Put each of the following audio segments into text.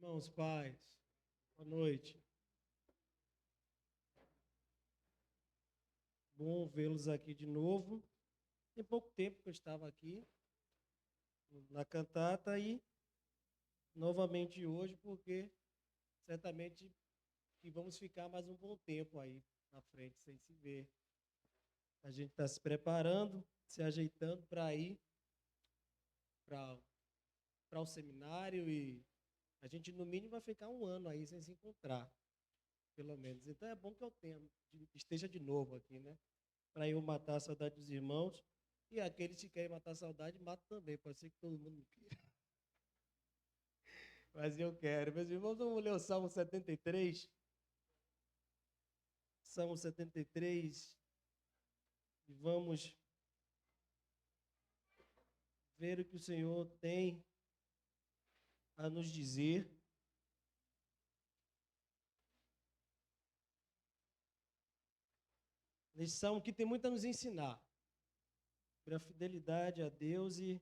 Irmãos, pais, boa noite. Bom vê-los aqui de novo. Tem pouco tempo que eu estava aqui na cantata e novamente hoje, porque certamente que vamos ficar mais um bom tempo aí na frente sem se ver. A gente está se preparando, se ajeitando para ir para o seminário e a gente no mínimo vai ficar um ano aí sem se encontrar, pelo menos. Então é bom que eu esteja de novo aqui, né? Para eu matar a saudade dos irmãos. E aqueles que querem matar a saudade, matam também. Pode ser que todo mundo não queira. Mas eu quero. Meus irmãos, vamos ler o Salmo 73. Salmo 73. E vamos ver o que o Senhor tem a nos dizer. Nesse salmo que tem muito a nos ensinar. Sobre a fidelidade a Deus e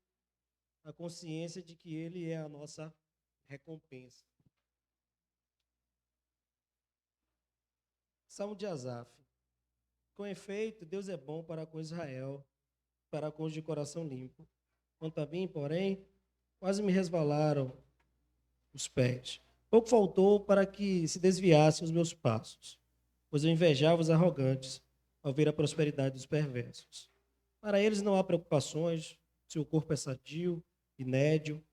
a consciência de que Ele é a nossa recompensa. Salmo de Asaf. Com efeito, Deus é bom para com Israel, para com os de coração limpo. Quanto a mim, porém, quase me resvalaram os pés. Pouco faltou para que se desviassem os meus passos, pois eu invejava os arrogantes ao ver a prosperidade dos perversos. Para eles não há preocupações, seu corpo é sadio e nédio,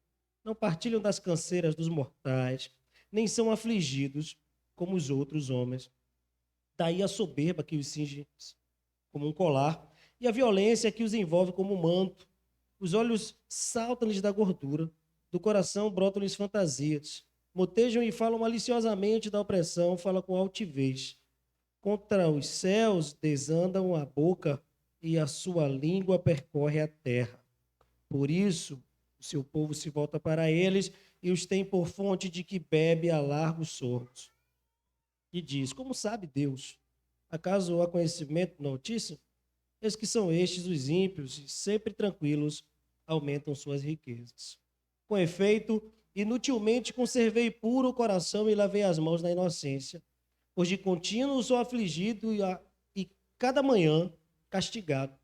não partilham das canseiras dos mortais, nem são afligidos como os outros homens. Daí a soberba que os cinge como um colar, e a violência que os envolve como um manto. Os olhos saltam-lhes da gordura, do coração brotam-lhes fantasias. Motejam e falam maliciosamente da opressão, falam com altivez. Contra os céus desandam a boca, e a sua língua percorre a terra. Por isso, o seu povo se volta para eles e os tem por fonte de que bebe a largos sorvos. E diz: como sabe Deus? Acaso há conhecimento no Altíssimo? Eis que são estes os ímpios, e sempre tranquilos, aumentam suas riquezas. Com efeito, inutilmente conservei puro o coração e lavei as mãos na inocência, pois de contínuo sou afligido e cada manhã castigado.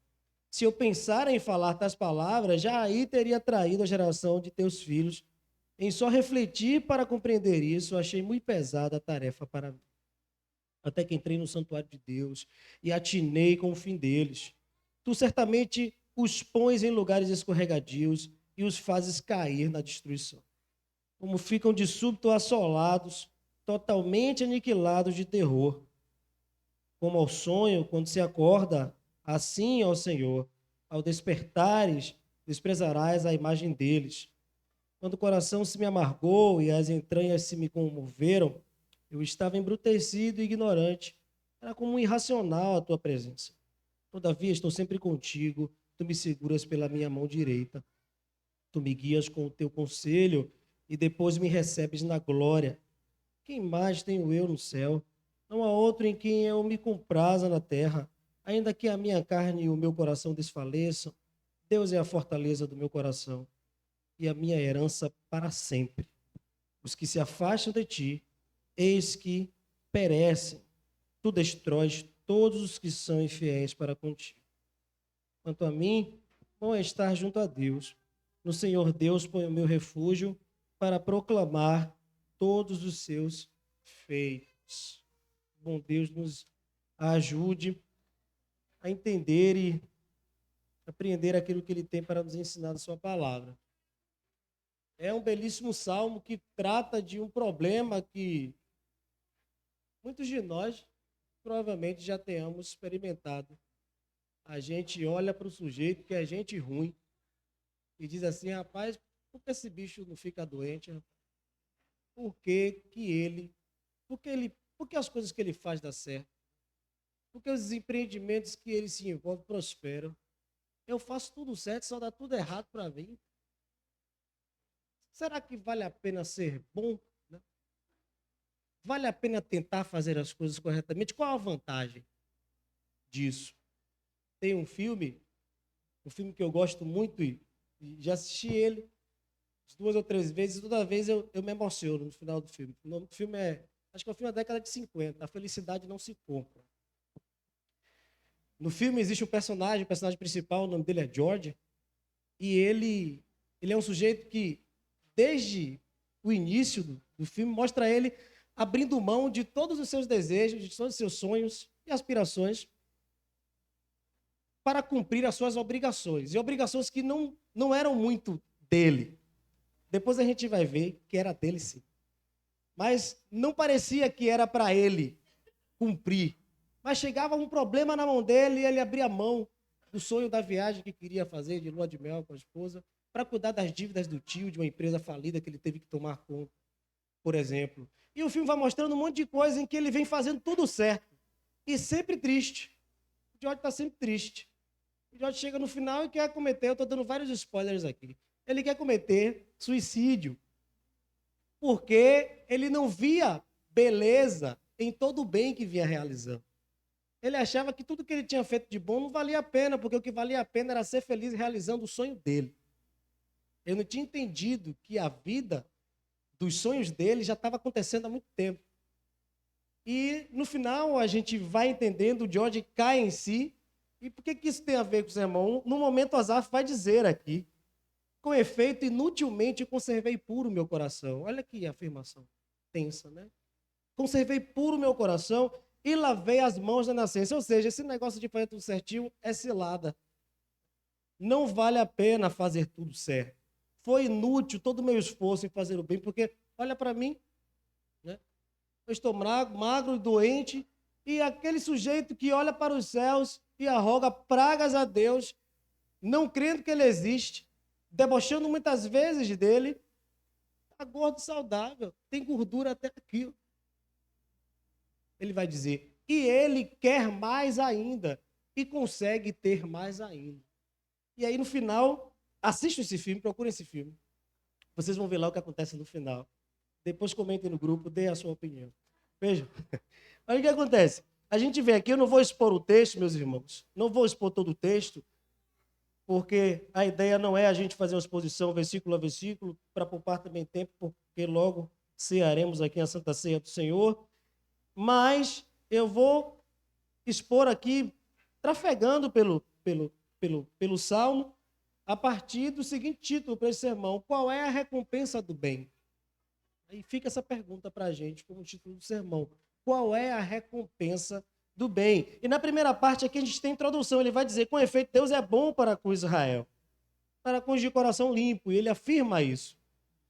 Se eu pensar em falar tais palavras, já aí teria traído a geração de teus filhos. Em só refletir para compreender isso, achei muito pesada a tarefa para mim. Até que entrei no santuário de Deus e atinei com o fim deles. Tu certamente os pões em lugares escorregadios e os fazes cair na destruição. Como ficam de súbito assolados, totalmente aniquilados de terror. Como ao sonho, quando se acorda, assim, ó Senhor, ao despertares, desprezarás a imagem deles. Quando o coração se me amargou e as entranhas se me comoveram, eu estava embrutecido e ignorante. Era como um irracional a tua presença. Todavia, estou sempre contigo. Tu me seguras pela minha mão direita. Tu me guias com o teu conselho e depois me recebes na glória. Quem mais tenho eu no céu? Não há outro em quem eu me compraza na terra. Ainda que a minha carne e o meu coração desfaleçam, Deus é a fortaleza do meu coração e a minha herança para sempre. Os que se afastam de ti, eis que perecem. Tu destróis todos os que são infiéis para contigo. Quanto a mim, bom é estar junto a Deus. No Senhor Deus põe o meu refúgio para proclamar todos os seus feitos. Bom Deus nos ajude a entender e apreender aquilo que Ele tem para nos ensinar na sua palavra. É um belíssimo salmo que trata de um problema que muitos de nós provavelmente já tenhamos experimentado. A gente olha para o sujeito que é gente ruim e diz assim, rapaz, por que esse bicho não fica doente? Por que que por que as coisas que ele faz dão certo? Por que os empreendimentos que ele se envolve prosperam? Eu faço tudo certo, só dá tudo errado para mim. Será que vale a pena ser bom? Né? Vale a pena tentar fazer as coisas corretamente? Qual a vantagem disso? Tem um filme que eu gosto muito e já assisti ele, 2 ou 3 vezes, e toda vez eu me emociono no final do filme. O nome do filme acho que é o filme da década de 50, A Felicidade Não Se Compra. No filme existe um personagem, o personagem principal, o nome dele é George, e ele é um sujeito que, desde o início do filme, mostra ele abrindo mão de todos os seus desejos, de todos os seus sonhos e aspirações para cumprir as suas obrigações. E obrigações que não eram muito dele. Depois a gente vai ver que era dele sim. Mas não parecia que era para ele cumprir. Mas chegava um problema na mão dele e ele abria mão do sonho da viagem que queria fazer de lua de mel com a esposa para cuidar das dívidas do tio de uma empresa falida que ele teve que tomar conta, por exemplo. E o filme vai mostrando um monte de coisa em que ele vem fazendo tudo certo e sempre triste. O George está sempre triste. O George chega no final e quer cometer, eu estou dando vários spoilers aqui, ele quer cometer suicídio, porque ele não via beleza em todo o bem que vinha realizando. Ele achava que tudo que ele tinha feito de bom não valia a pena, porque o que valia a pena era ser feliz realizando o sonho dele. Ele não tinha entendido que a vida dos sonhos dele já estava acontecendo há muito tempo. E no final a gente vai entendendo, o George cai em si. E por que isso tem a ver com o sermão? No momento Asaf vai dizer aqui: com efeito, inutilmente conservei puro o meu coração. Olha que afirmação tensa, né? Conservei puro o meu coração e lavei as mãos da nascença. Ou seja, esse negócio de fazer tudo certinho é cilada. Não vale a pena fazer tudo certo. Foi inútil todo o meu esforço em fazer o bem, porque, olha para mim, né? Eu estou magro e doente, e aquele sujeito que olha para os céus e arroga pragas a Deus, não crendo que ele existe, debochando muitas vezes dele, está gordo e saudável, tem gordura até aqui. Ele vai dizer, e ele quer mais ainda, e consegue ter mais ainda. E aí no final, assistam esse filme, procurem esse filme. Vocês vão ver lá o que acontece no final. Depois comentem no grupo, deem a sua opinião. Vejam. Olha o que acontece. A gente vê aqui, eu não vou expor o texto, meus irmãos. Não vou expor todo o texto, porque a ideia não é a gente fazer uma exposição versículo a versículo, para poupar também tempo, porque logo cearemos aqui a Santa Ceia do Senhor. Mas eu vou expor aqui, trafegando pelo Salmo, a partir do seguinte título para esse sermão: qual é a recompensa do bem? Aí fica essa pergunta para a gente como título do sermão: qual é a recompensa do bem? E na primeira parte aqui a gente tem a introdução, ele vai dizer: com efeito, Deus é bom para com Israel, para com os de coração limpo, e ele afirma isso.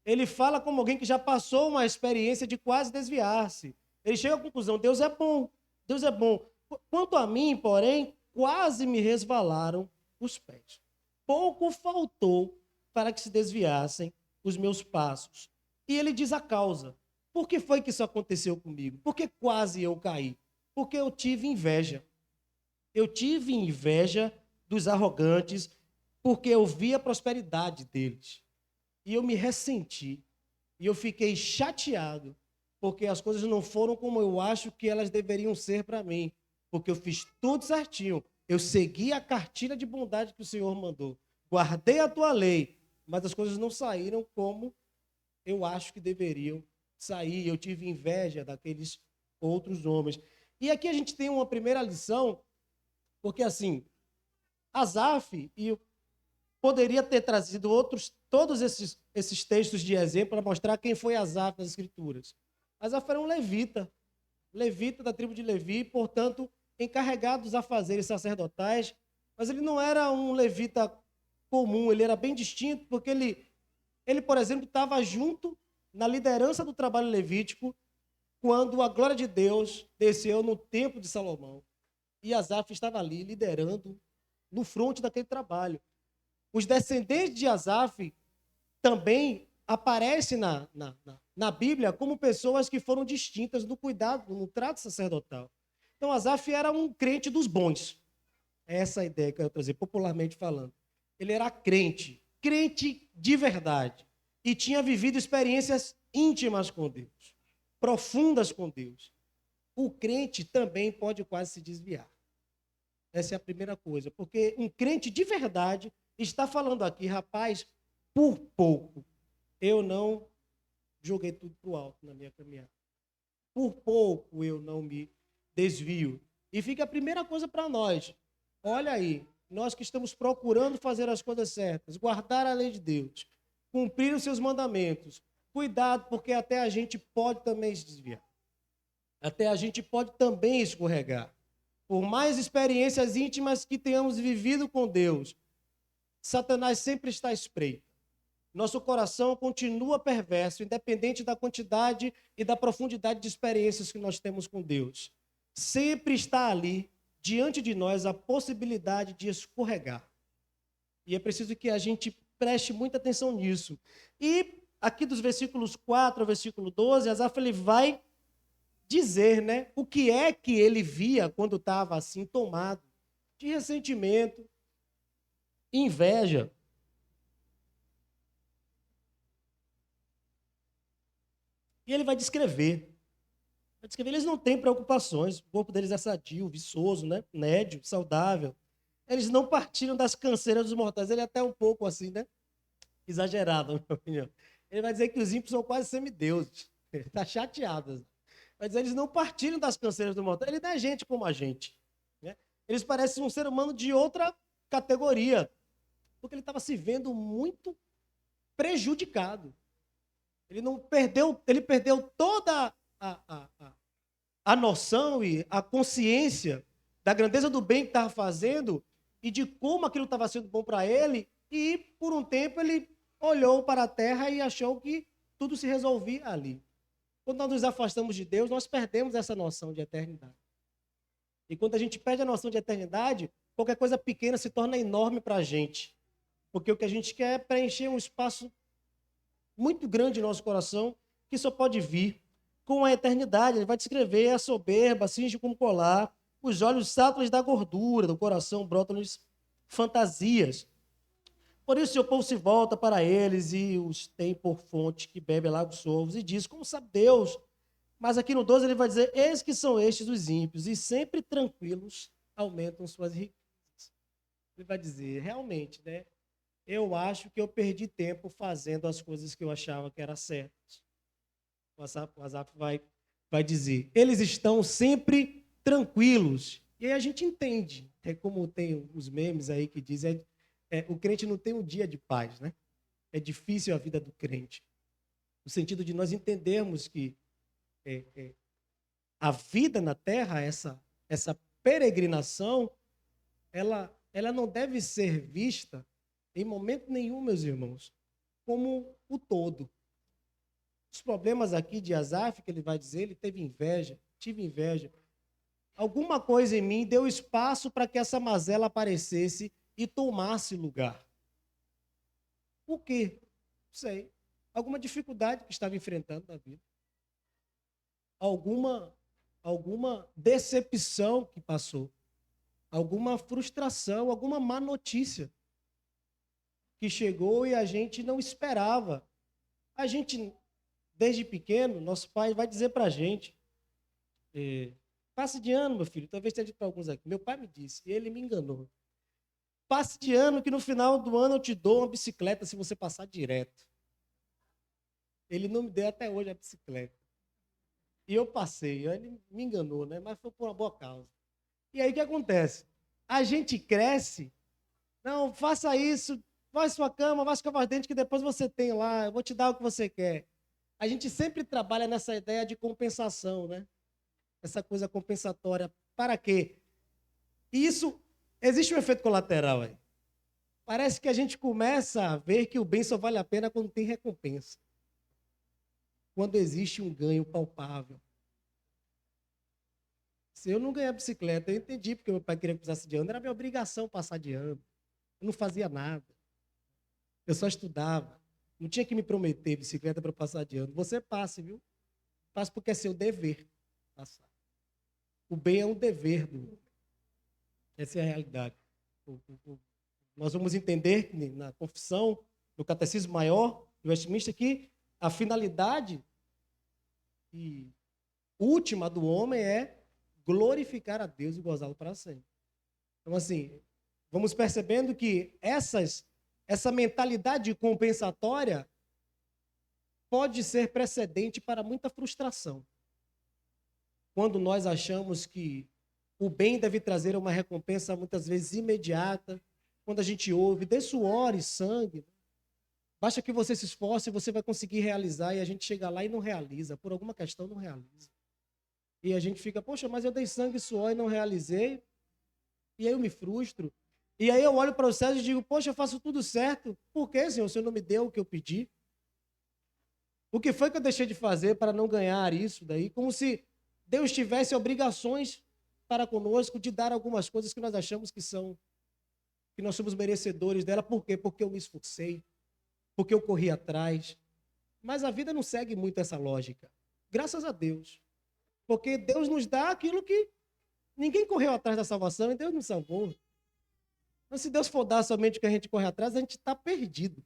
Ele fala como alguém que já passou uma experiência de quase desviar-se. Ele chega à conclusão: Deus é bom, Deus é bom. Quanto a mim, porém, quase me resvalaram os pés. Pouco faltou para que se desviassem os meus passos. E ele diz a causa. Por que foi que isso aconteceu comigo? Por que quase eu caí? Porque eu tive inveja. Eu tive inveja dos arrogantes, porque eu vi a prosperidade deles. E eu me ressenti. E eu fiquei chateado, porque as coisas não foram como eu acho que elas deveriam ser para mim. Porque eu fiz tudo certinho. Eu segui a cartilha de bondade que o Senhor mandou. Guardei a tua lei, mas as coisas não saíram como eu acho que deveriam sair. Eu tive inveja daqueles outros homens. E aqui a gente tem uma primeira lição, porque assim, Asaf, e eu poderia ter trazido todos esses textos de exemplo para mostrar quem foi Asaf nas Escrituras. Asaf era um levita da tribo de Levi, portanto, encarregado dos afazeres sacerdotais, mas ele não era um levita comum, ele era bem distinto, porque ele, por exemplo, estava junto na liderança do trabalho levítico quando a glória de Deus desceu no templo de Salomão. E Asaf estava ali liderando no fronte daquele trabalho. Os descendentes de Asaf também aparecem na Bíblia como pessoas que foram distintas no cuidado, no trato sacerdotal. Então, Asaf era um crente dos bons. É essa a ideia que eu quero trazer, popularmente falando. Ele era crente de verdade. E tinha vivido experiências íntimas com Deus, profundas com Deus. O crente também pode quase se desviar. Essa é a primeira coisa. Porque um crente de verdade está falando aqui, rapaz, por pouco eu não joguei tudo para o alto na minha caminhada. Por pouco eu não me desvio. E fica a primeira coisa para nós. Olha aí, nós que estamos procurando fazer as coisas certas, guardar a lei de Deus, cumprir os seus mandamentos. Cuidado, porque até a gente pode também se desviar. Até a gente pode também escorregar. Por mais experiências íntimas que tenhamos vivido com Deus, Satanás sempre está à espreita. Nosso coração continua perverso, independente da quantidade e da profundidade de experiências que nós temos com Deus. Sempre está ali, diante de nós, a possibilidade de escorregar. E é preciso que a gente preste muita atenção nisso. E aqui dos versículos 4 ao versículo 12, Asaf ele vai dizer, né, o que é que ele via quando estava assim tomado de ressentimento, inveja. E ele vai descrever. Eles não têm preocupações, o corpo deles é sadio, viçoso, né? Nédio, saudável. Eles não partilham das canseiras dos mortais. Ele é até um pouco assim, né? Exagerado, na minha opinião. Ele vai dizer que os ímpios são quase semideuses. Ele está chateado. Vai dizer, eles não partilham das canseiras dos mortais. Ele não é gente como a gente. Né? Eles parecem um ser humano de outra categoria. Porque ele estava se vendo muito prejudicado. Ele perdeu toda a noção e a consciência da grandeza do bem que estava fazendo e de como aquilo estava sendo bom para ele, e por um tempo ele olhou para a terra e achou que tudo se resolvia ali. Quando nós nos afastamos de Deus, nós perdemos essa noção de eternidade. E quando a gente perde a noção de eternidade, qualquer coisa pequena se torna enorme para a gente. Porque o que a gente quer é preencher um espaço muito grande no nosso coração, que só pode vir com a eternidade. Ele vai descrever a soberba, cinge como colar, os olhos sáturos da gordura, do coração brotam-lhes fantasias. Por isso, seu povo se volta para eles e os tem por fonte que bebe lagos solvos e diz, como sabe Deus? Mas aqui no 12 ele vai dizer, eis que são estes os ímpios e sempre tranquilos aumentam suas riquezas. Ele vai dizer, realmente, né? Eu acho que eu perdi tempo fazendo as coisas que eu achava que eram certas. O Asaf vai dizer, eles estão sempre tranquilos. E aí a gente entende, é como tem os memes aí que dizem, o crente não tem um dia de paz, né? É difícil a vida do crente. No sentido de nós entendermos que a vida na terra, essa peregrinação, ela não deve ser vista em momento nenhum, meus irmãos, como o todo. Os problemas aqui de Asaf, que ele vai dizer, ele teve inveja, tive inveja. Alguma coisa em mim deu espaço para que essa mazela aparecesse e tomasse lugar. Por quê? Não sei. Alguma dificuldade que estava enfrentando na vida. Alguma decepção que passou. Alguma frustração, alguma má notícia que chegou e a gente não esperava. A gente, desde pequeno, nosso pai vai dizer para a gente, passe de ano, meu filho, talvez tenha dito para alguns aqui, meu pai me disse, e ele me enganou. Passe de ano que no final do ano eu te dou uma bicicleta se você passar direto. Ele não me deu até hoje a bicicleta. E eu passei, ele me enganou, né? Mas foi por uma boa causa. E aí o que acontece? A gente cresce, não, faça isso, faz sua cama, vai escovar os dentes que depois você tem lá, eu vou te dar o que você quer. A gente sempre trabalha nessa ideia de compensação, né? Essa coisa compensatória. Para quê? E isso, existe um efeito colateral aí. Parece que a gente começa a ver que o bem só vale a pena quando tem recompensa. Quando existe um ganho palpável. Se eu não ganhar bicicleta, eu entendi porque meu pai queria que eu passasse de ano, era minha obrigação passar de ano. Eu não fazia nada. Eu só estudava. Não tinha que me prometer bicicleta para passar de ano. Você passe, viu? Passe porque é seu dever passar. O bem é um dever do homem. Essa é a realidade. Nós vamos entender na confissão, no catecismo maior, do Westminster, que a finalidade última do homem é glorificar a Deus e gozá-lo para sempre. Então, assim, vamos percebendo que essa mentalidade compensatória, pode ser precedente para muita frustração. Quando nós achamos que o bem deve trazer uma recompensa muitas vezes imediata, quando a gente ouve, dê suor e sangue, basta que você se esforce e você vai conseguir realizar, e a gente chega lá e não realiza, por alguma questão não realiza. E a gente fica, poxa, mas eu dei sangue e suor e não realizei, e aí eu me frustro. E aí eu olho para o céu e digo, poxa, eu faço tudo certo, por que, Senhor, o Senhor não me deu o que eu pedi? O que foi que eu deixei de fazer para não ganhar isso daí? Como se Deus tivesse obrigações para conosco de dar algumas coisas que nós achamos que nós somos merecedores dela. Por quê? Porque eu me esforcei, porque eu corri atrás. Mas a vida não segue muito essa lógica. Graças a Deus. Porque Deus nos dá aquilo que ninguém correu atrás da salvação e Deus nos salvou. Mas se Deus for dar somente o que a gente corre atrás, a gente está perdido.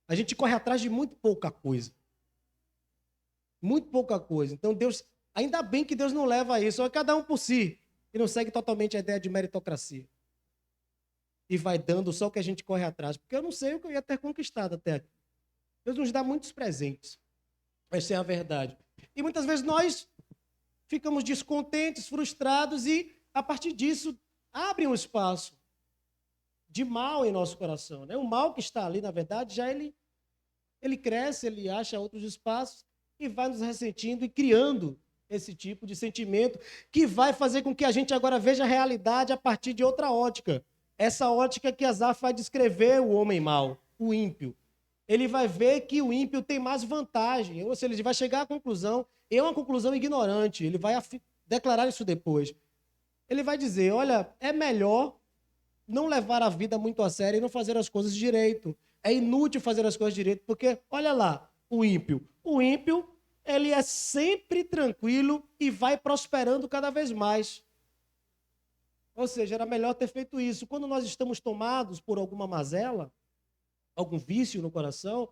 A gente corre atrás de muito pouca coisa. Muito pouca coisa. Então Deus, ainda bem que Deus não leva a isso. É cada um por si. E não segue totalmente a ideia de meritocracia. E vai dando só o que a gente corre atrás. Porque eu não sei o que eu ia ter conquistado até aqui. Deus nos dá muitos presentes. Essa é a verdade. E muitas vezes nós ficamos descontentes, frustrados e, a partir disso, abre um espaço de mal em nosso coração. Né? O mal que está ali, na verdade, já ele cresce, ele acha outros espaços e vai nos ressentindo e criando esse tipo de sentimento que vai fazer com que a gente agora veja a realidade a partir de outra ótica. Essa ótica que Asaf vai descrever o homem mau, o ímpio. Ele vai ver que o ímpio tem mais vantagem, ou seja, ele vai chegar à conclusão, é uma conclusão ignorante, ele vai declarar isso depois. Ele vai dizer, olha, é melhor não levar a vida muito a sério e não fazer as coisas direito. É inútil fazer as coisas direito, porque, olha lá, o ímpio. O ímpio, ele é sempre tranquilo e vai prosperando cada vez mais. Ou seja, era melhor ter feito isso. Quando nós estamos tomados por alguma mazela, algum vício no coração,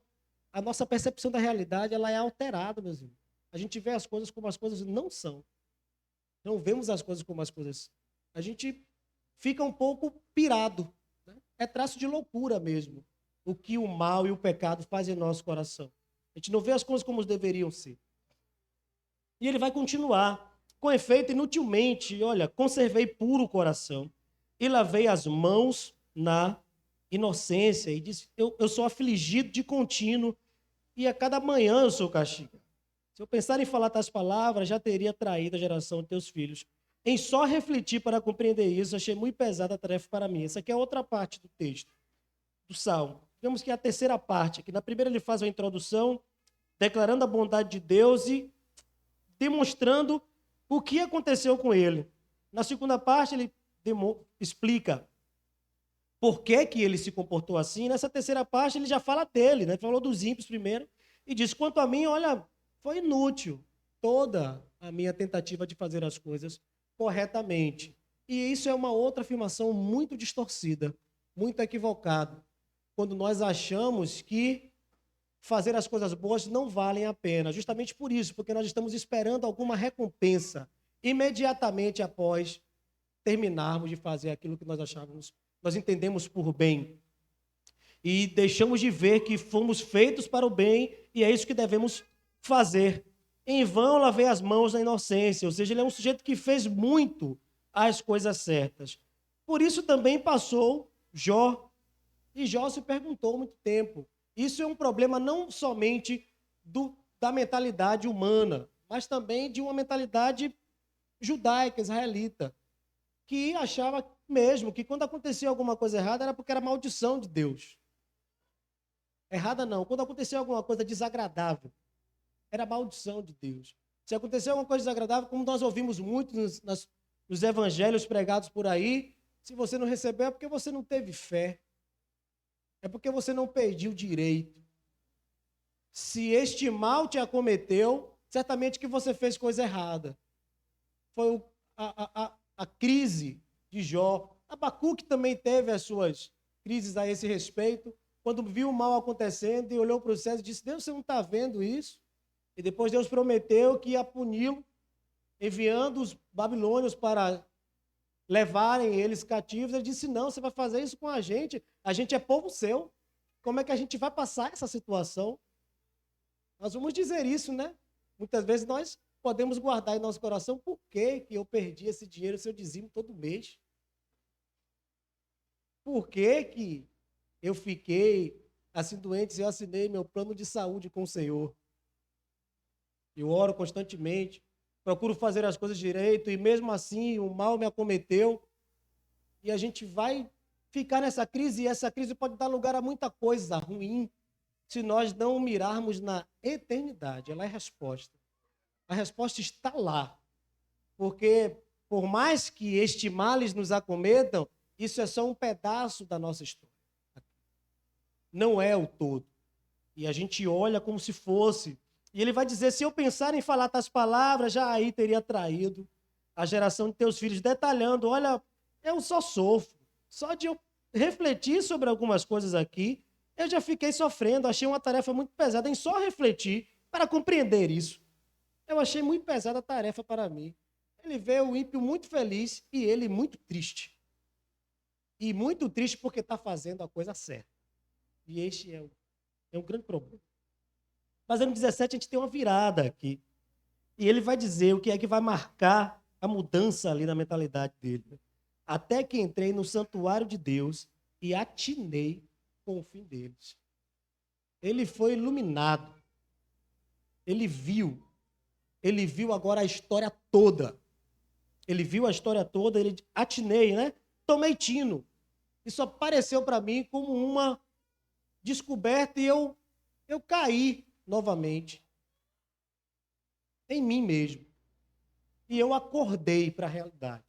a nossa percepção da realidade ela é alterada, meus irmãos. A gente vê as coisas como as coisas não são. Não vemos as coisas como as coisas são. A gente fica um pouco pirado. Né? É traço de loucura mesmo. O que o mal e o pecado fazem em nosso coração. A gente não vê as coisas como deveriam ser. E ele vai continuar. Com efeito, inutilmente, olha, conservei puro o coração e lavei as mãos na inocência. E disse, eu sou afligido de contínuo e a cada manhã eu sou castigado. Se eu pensar em falar tais palavras, já teria traído a geração de teus filhos. Em só refletir para compreender isso, achei muito pesada a tarefa para mim. Essa aqui é outra parte do texto, do Salmo. Digamos que é a terceira parte. Aqui na primeira ele faz uma introdução, declarando a bondade de Deus e demonstrando o que aconteceu com ele. Na segunda parte ele explica por que ele se comportou assim. Nessa terceira parte ele já fala dele, né? Falou dos ímpios primeiro e diz, quanto a mim, olha, foi inútil toda a minha tentativa de fazer as coisas corretamente. E isso é uma outra afirmação muito distorcida, muito equivocada, quando nós achamos que fazer as coisas boas não valem a pena. Justamente por isso, porque nós estamos esperando alguma recompensa imediatamente após terminarmos de fazer aquilo que nós entendemos por bem. E deixamos de ver que fomos feitos para o bem e é isso que devemos fazer. Em vão lavei as mãos na inocência, ou seja, ele é um sujeito que fez muito as coisas certas. Por isso também passou Jó, e Jó se perguntou muito tempo. Isso é um problema não somente da mentalidade humana, mas também de uma mentalidade judaica, israelita, que achava mesmo que quando acontecia alguma coisa errada era porque era maldição de Deus. Errada não, quando acontecia alguma coisa desagradável, era maldição de Deus. Se acontecer alguma coisa desagradável, como nós ouvimos muito nos evangelhos pregados por aí, se você não recebeu é porque você não teve fé. É porque você não pediu direito. Se este mal te acometeu, certamente que você fez coisa errada. Foi a crise de Jó. Abacuque também teve as suas crises a esse respeito, quando viu o mal acontecendo e olhou para o céu e disse, Deus, você não está vendo isso? E depois Deus prometeu que ia puni-lo, enviando os babilônios para levarem eles cativos. Ele disse, não, você vai fazer isso com a gente é povo seu. Como é que a gente vai passar essa situação? Nós vamos dizer isso, né? Muitas vezes nós podemos guardar em nosso coração por que eu perdi esse dinheiro se eu dizimo todo mês. Por que eu fiquei assim doente se eu assinei meu plano de saúde com o Senhor? Eu oro constantemente, procuro fazer as coisas direito e mesmo assim o mal me acometeu. E a gente vai ficar nessa crise e essa crise pode dar lugar a muita coisa ruim se nós não mirarmos na eternidade. Ela é a resposta. A resposta está lá. Porque por mais que estes males nos acometam, isso é só um pedaço da nossa história. Não é o todo. E a gente olha como se fosse. E ele vai dizer, se eu pensar em falar tais palavras, já aí teria traído a geração de teus filhos, detalhando, olha, eu só sofro. Só de eu refletir sobre algumas coisas aqui, eu já fiquei sofrendo, achei uma tarefa muito pesada em só refletir para compreender isso. Eu achei muito pesada a tarefa para mim. Ele vê o ímpio muito feliz e ele muito triste. E muito triste porque está fazendo a coisa certa. E este é um grande problema. Mas no 17 a gente tem uma virada aqui. E ele vai dizer o que é que vai marcar a mudança ali na mentalidade dele. Até que entrei no santuário de Deus e atinei com o fim deles. Ele foi iluminado. Ele viu agora a história toda. Ele viu a história toda, ele atinei, né? Tomei tino. Isso apareceu para mim como uma descoberta e eu caí novamente em mim mesmo. E eu acordei para a realidade.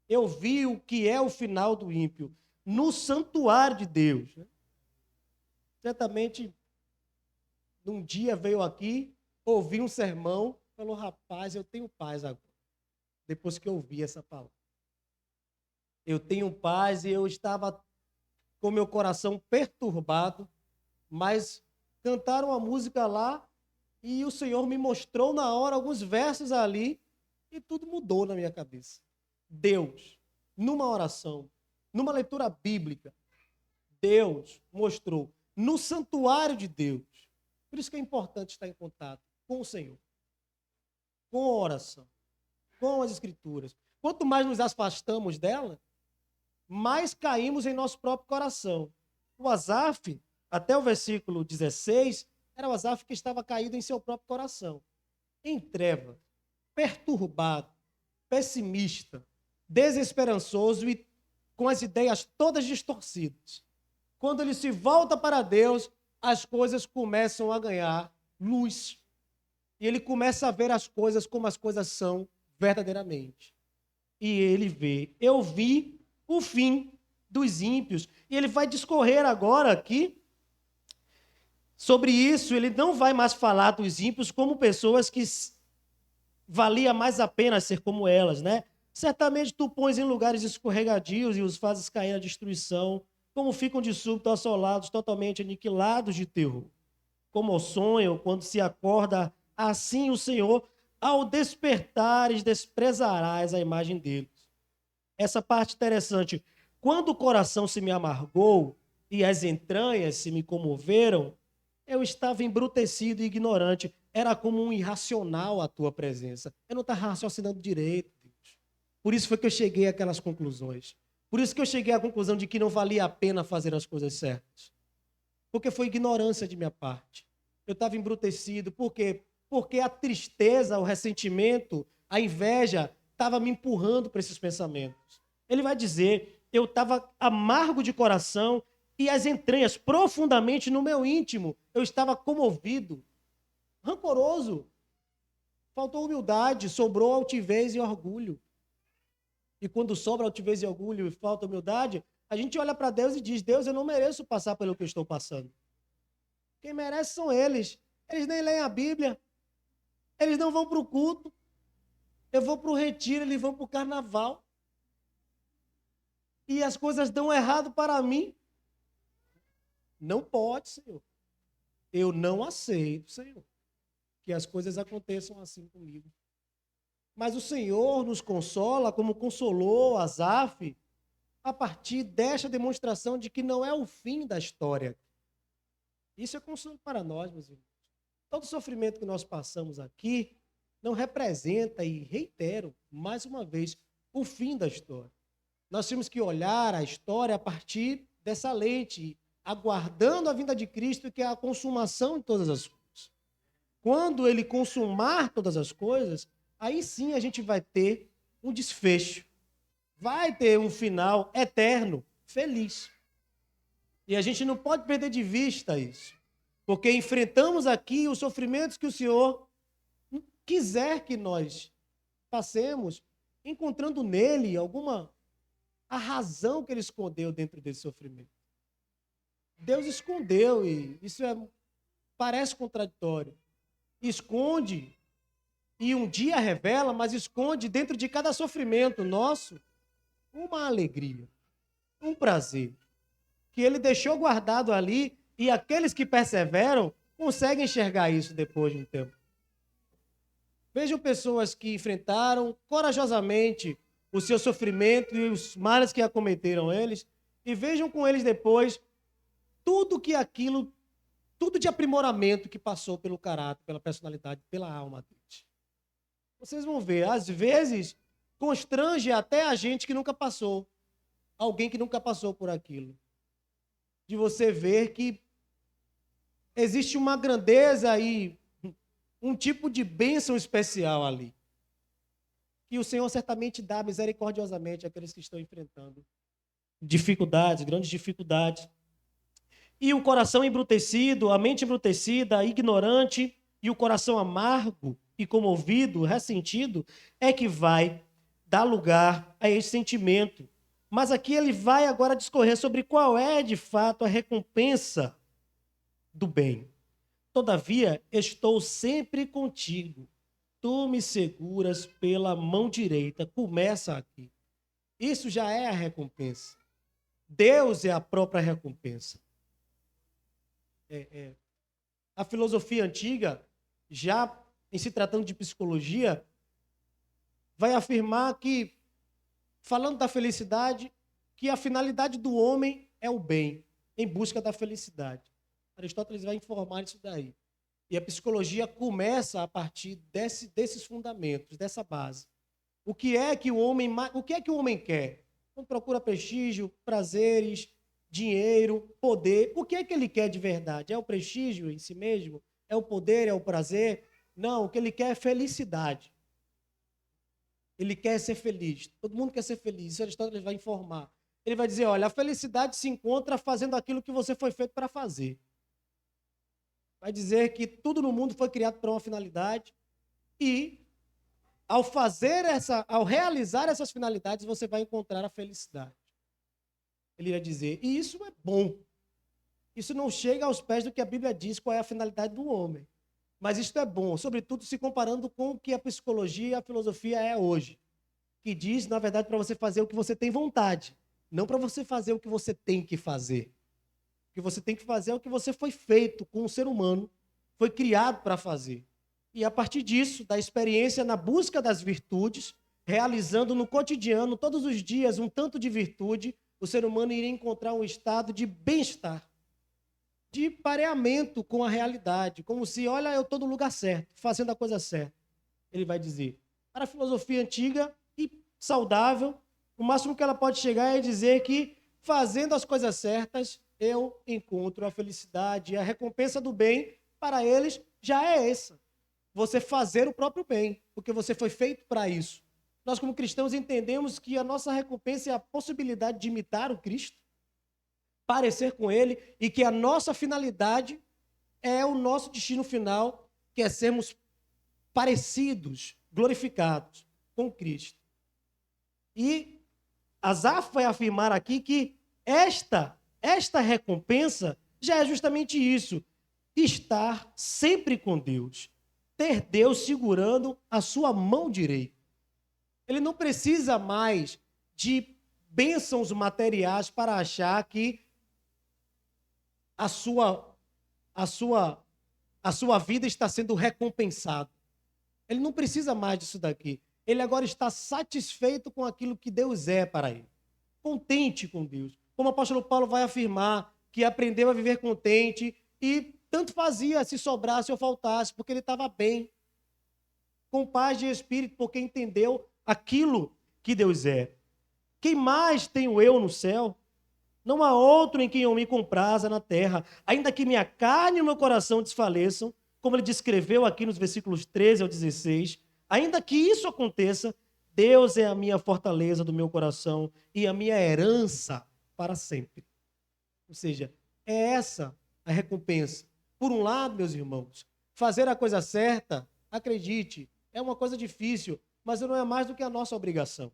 Eu vi o que é o final do ímpio no santuário de Deus. Certamente, num dia veio aqui, ouvi um sermão, falou, rapaz, eu tenho paz agora. Depois que eu ouvi essa palavra. Eu tenho paz e eu estava com meu coração perturbado, mas cantaram a música lá e o Senhor me mostrou na hora alguns versos ali e tudo mudou na minha cabeça. Deus, numa oração, numa leitura bíblica, Deus mostrou no santuário de Deus. Por isso que é importante estar em contato com o Senhor, com a oração, com as Escrituras. Quanto mais nos afastamos dela, mais caímos em nosso próprio coração. O Asaf, até o versículo 16, era o Asaf que estava caído em seu próprio coração, em treva, perturbado, pessimista, desesperançoso e com as ideias todas distorcidas. Quando ele se volta para Deus, as coisas começam a ganhar luz. E ele começa a ver as coisas como as coisas são verdadeiramente. E ele vê, eu vi o fim dos ímpios. E ele vai discorrer agora aqui sobre isso. Ele não vai mais falar dos ímpios como pessoas que valia mais a pena ser como elas, né? Certamente tu pões em lugares escorregadios e os fazes cair à destruição, como ficam de súbito assolados, totalmente aniquilados de terror. Como ao sonho, quando se acorda, assim o Senhor, ao despertares, desprezarás a imagem deles. Essa parte interessante. Quando o coração se me amargou e as entranhas se me comoveram, eu estava embrutecido e ignorante. Era como um irracional a tua presença. Eu não estava raciocinando direito, Deus. Por isso foi que eu cheguei àquelas conclusões. Por isso que eu cheguei à conclusão de que não valia a pena fazer as coisas certas. Porque foi ignorância de minha parte. Eu estava embrutecido. Por quê? Porque a tristeza, o ressentimento, a inveja estava me empurrando para esses pensamentos. Ele vai dizer, eu estava amargo de coração e as entranhas, profundamente no meu íntimo, eu estava comovido, rancoroso. Faltou humildade, sobrou altivez e orgulho. E quando sobra altivez e orgulho e falta humildade, a gente olha para Deus e diz, Deus, eu não mereço passar pelo que eu estou passando. Quem merece são eles. Eles nem leem a Bíblia. Eles não vão para o culto. Eu vou para o retiro, eles vão para o carnaval. E as coisas dão errado para mim. Não pode, Senhor. Eu não aceito, Senhor, que as coisas aconteçam assim comigo. Mas o Senhor nos consola, como consolou Asaf, a partir desta demonstração de que não é o fim da história. Isso é consolo para nós, meus irmãos. Todo sofrimento que nós passamos aqui não representa, e reitero mais uma vez, o fim da história. Nós temos que olhar a história a partir dessa lente, aguardando a vinda de Cristo, que é a consumação de todas as coisas. Quando ele consumar todas as coisas, aí sim a gente vai ter um desfecho. Vai ter um final eterno, feliz. E a gente não pode perder de vista isso. Porque enfrentamos aqui os sofrimentos que o Senhor quiser que nós passemos, encontrando nele a razão que ele escondeu dentro desse sofrimento. Deus escondeu, e isso parece contraditório. Esconde, e um dia revela, mas esconde dentro de cada sofrimento nosso uma alegria, um prazer, que ele deixou guardado ali, e aqueles que perseveram conseguem enxergar isso depois de um tempo. Vejam pessoas que enfrentaram corajosamente o seu sofrimento e os males que acometeram eles, e vejam com eles depois tudo de aprimoramento que passou pelo caráter, pela personalidade, pela alma deles. Vocês vão ver, às vezes, constrange até a gente que nunca passou, alguém que nunca passou por aquilo. De você ver que existe uma grandeza e um tipo de bênção especial ali, que o Senhor certamente dá misericordiosamente àqueles que estão enfrentando dificuldades, grandes dificuldades. E o coração embrutecido, a mente embrutecida, ignorante, e o coração amargo e comovido, ressentido, é que vai dar lugar a esse sentimento. Mas aqui ele vai agora discorrer sobre qual é, de fato, a recompensa do bem. Todavia, estou sempre contigo. Tu me seguras pela mão direita. Começa aqui. Isso já é a recompensa. Deus é a própria recompensa. A filosofia antiga, já em se tratando de psicologia, vai afirmar que, falando da felicidade, que a finalidade do homem é o bem, em busca da felicidade. Aristóteles vai informar isso daí. E a psicologia começa a partir desses fundamentos, dessa base. O que é que o homem quer? Não procura prestígio, prazeres, dinheiro, poder. O que é que ele quer de verdade? É o prestígio em si mesmo? É o poder? É o prazer? Não, o que ele quer é felicidade. Ele quer ser feliz. Todo mundo quer ser feliz. Isso Aristóteles vai informar. Ele vai dizer, olha, a felicidade se encontra fazendo aquilo que você foi feito para fazer. Vai dizer que tudo no mundo foi criado para uma finalidade e, ao realizar essas finalidades, você vai encontrar a felicidade. Ele vai dizer, e isso é bom. Isso não chega aos pés do que a Bíblia diz qual é a finalidade do homem. Mas isso é bom, sobretudo se comparando com o que a psicologia e a filosofia é hoje. Que diz, na verdade, para você fazer o que você tem vontade, não para você fazer o que você tem que fazer. O que você tem que fazer é o que você foi feito com o ser humano, foi criado para fazer. E a partir disso, da experiência na busca das virtudes, realizando no cotidiano, todos os dias, um tanto de virtude, o ser humano iria encontrar um estado de bem-estar, de pareamento com a realidade, como se, olha, eu estou no lugar certo, fazendo a coisa certa. Ele vai dizer. Para a filosofia antiga e saudável, o máximo que ela pode chegar é dizer que, fazendo as coisas certas, eu encontro a felicidade. A recompensa do bem, para eles, já é essa. Você fazer o próprio bem, porque você foi feito para isso. Nós, como cristãos, entendemos que a nossa recompensa é a possibilidade de imitar o Cristo, parecer com ele, e que a nossa finalidade é o nosso destino final, que é sermos parecidos, glorificados com Cristo. E Asaf vai afirmar aqui que esta recompensa já é justamente isso, estar sempre com Deus, ter Deus segurando a sua mão direita. Ele não precisa mais de bênçãos materiais para achar que a sua vida está sendo recompensada. Ele não precisa mais disso daqui. Ele agora está satisfeito com aquilo que Deus é para ele. Contente com Deus. Como o apóstolo Paulo vai afirmar, que aprendeu a viver contente e tanto fazia se sobrasse ou faltasse, porque ele estava bem, com paz de espírito, porque entendeu aquilo que Deus é. Quem mais tenho eu no céu? Não há outro em quem eu me compraza na terra. Ainda que minha carne e o meu coração desfaleçam, como ele descreveu aqui nos versículos 13 ao 16, ainda que isso aconteça, Deus é a minha fortaleza do meu coração e a minha herança para sempre. Ou seja, é essa a recompensa. Por um lado, meus irmãos, fazer a coisa certa, acredite, é uma coisa difícil, mas não é mais do que a nossa obrigação.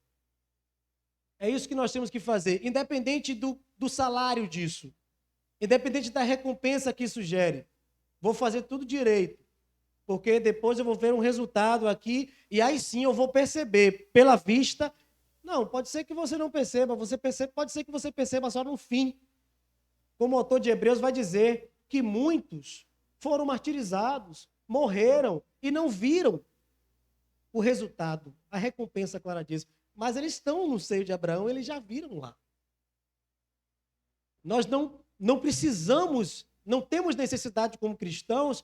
É isso que nós temos que fazer, independente do salário disso, independente da recompensa que isso gere. Vou fazer tudo direito, porque depois eu vou ver um resultado aqui e aí sim eu vou perceber pela vista. Não, pode ser que você não perceba, pode ser que você perceba só no fim. Como o autor de Hebreus vai dizer que muitos foram martirizados, morreram e não viram o resultado, a recompensa clara disso. Mas eles estão no seio de Abraão, eles já viram lá. Nós não precisamos, não temos necessidade como cristãos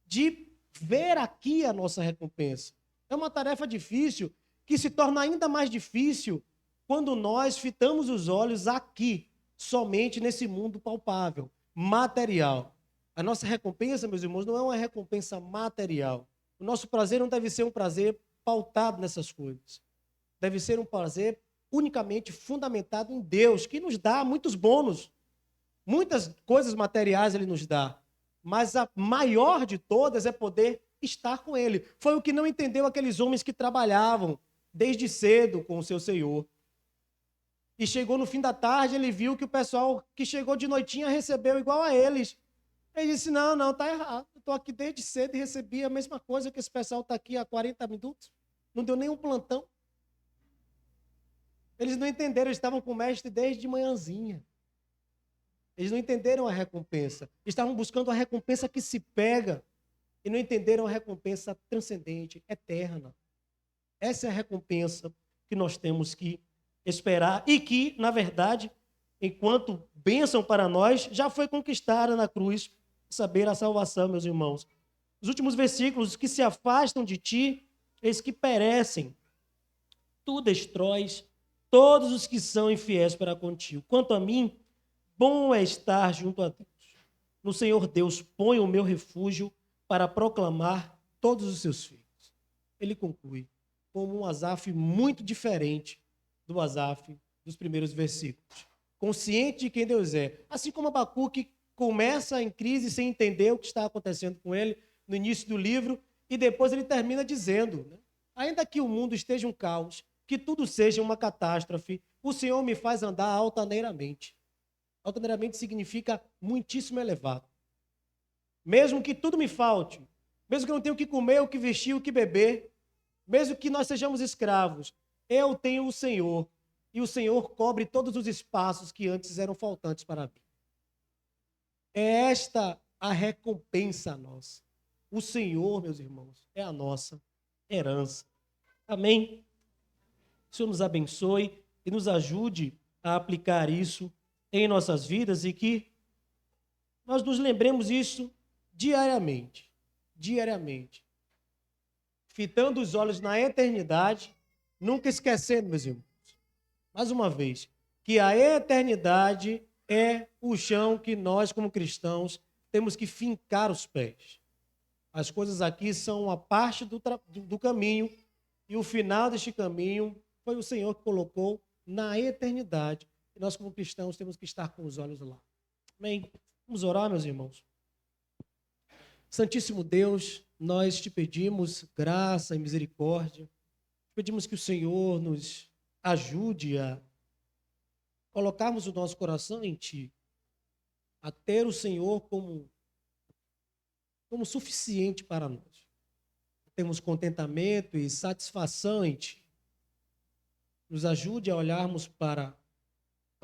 de ver aqui a nossa recompensa. É uma tarefa difícil, que se torna ainda mais difícil quando nós fitamos os olhos aqui, somente nesse mundo palpável, material. A nossa recompensa, meus irmãos, não é uma recompensa material. O nosso prazer não deve ser um prazer pautado nessas coisas. Deve ser um prazer unicamente fundamentado em Deus, que nos dá muitos bônus. Muitas coisas materiais ele nos dá. Mas a maior de todas é poder estar com ele. Foi o que não entendeu aqueles homens que trabalhavam desde cedo com o seu Senhor. E chegou no fim da tarde, ele viu que o pessoal que chegou de noitinha recebeu igual a eles. Ele disse, não, está errado. Eu estou aqui desde cedo e recebi a mesma coisa que esse pessoal está aqui há 40 minutos. Não deu nenhum plantão. Eles não entenderam, eles estavam com o mestre desde de manhãzinha. Eles não entenderam a recompensa. Estavam buscando a recompensa que se pega e não entenderam a recompensa transcendente, eterna. Essa é a recompensa que nós temos que esperar e que, na verdade, enquanto bênção para nós, já foi conquistada na cruz, saber a salvação, meus irmãos. Os últimos versículos, os que se afastam de ti, eis que perecem. Tu destróis todos os que são infiéis para contigo. Quanto a mim, bom é estar junto a Deus. No Senhor Deus põe o meu refúgio para proclamar todos os seus filhos. Ele conclui como um Asaf muito diferente do Asaf dos primeiros versículos. Consciente de quem Deus é. Assim como Abacuque começa em crise sem entender o que está acontecendo com ele no início do livro e depois ele termina dizendo, né? Ainda que o mundo esteja um caos, que tudo seja uma catástrofe, o Senhor me faz andar altaneiramente. Altaneiramente significa muitíssimo elevado. Mesmo que tudo me falte, mesmo que eu não tenha o que comer, o que vestir, o que beber, mesmo que nós sejamos escravos, eu tenho o Senhor, e o Senhor cobre todos os espaços que antes eram faltantes para mim. É esta a recompensa nossa. O Senhor, meus irmãos, é a nossa herança. Amém? O Senhor nos abençoe e nos ajude a aplicar isso em nossas vidas e que nós nos lembremos isso diariamente. Diariamente. Fitando os olhos na eternidade, nunca esquecendo, meus irmãos, mais uma vez, que a eternidade é o chão que nós, como cristãos, temos que fincar os pés. As coisas aqui são uma parte do caminho e o final deste caminho foi o Senhor que colocou na eternidade. E nós, como cristãos, temos que estar com os olhos lá. Amém? Vamos orar, meus irmãos. Santíssimo Deus, nós te pedimos graça e misericórdia. Pedimos que o Senhor nos ajude a colocarmos o nosso coração em Ti, a ter o Senhor como suficiente para nós. Temos contentamento e satisfação em Ti. Nos ajude a olharmos para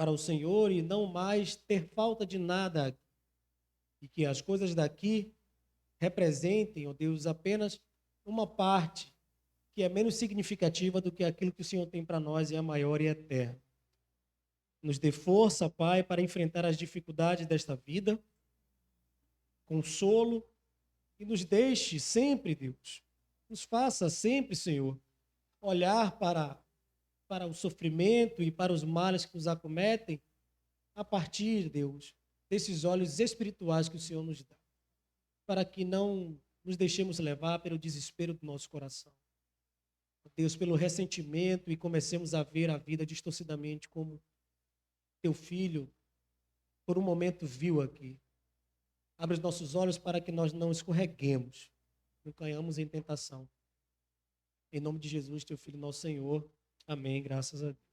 o Senhor e não mais ter falta de nada. E que as coisas daqui representem, ó Deus, apenas uma parte que é menos significativa do que aquilo que o Senhor tem para nós e é maior e eterno. Nos dê força, Pai, para enfrentar as dificuldades desta vida. consolo e nos deixe sempre, Deus. Nos faça sempre, Senhor, olhar para o sofrimento e para os males que nos acometem a partir, Deus, desses olhos espirituais que o Senhor nos dá, para que não nos deixemos levar pelo desespero do nosso coração. Deus, pelo ressentimento, e comecemos a ver a vida distorcidamente como teu filho, por um momento, viu aqui. Abre os nossos olhos para que nós não escorreguemos, não caiamos em tentação. Em nome de Jesus, teu Filho, nosso Senhor. Amém. Graças a Deus.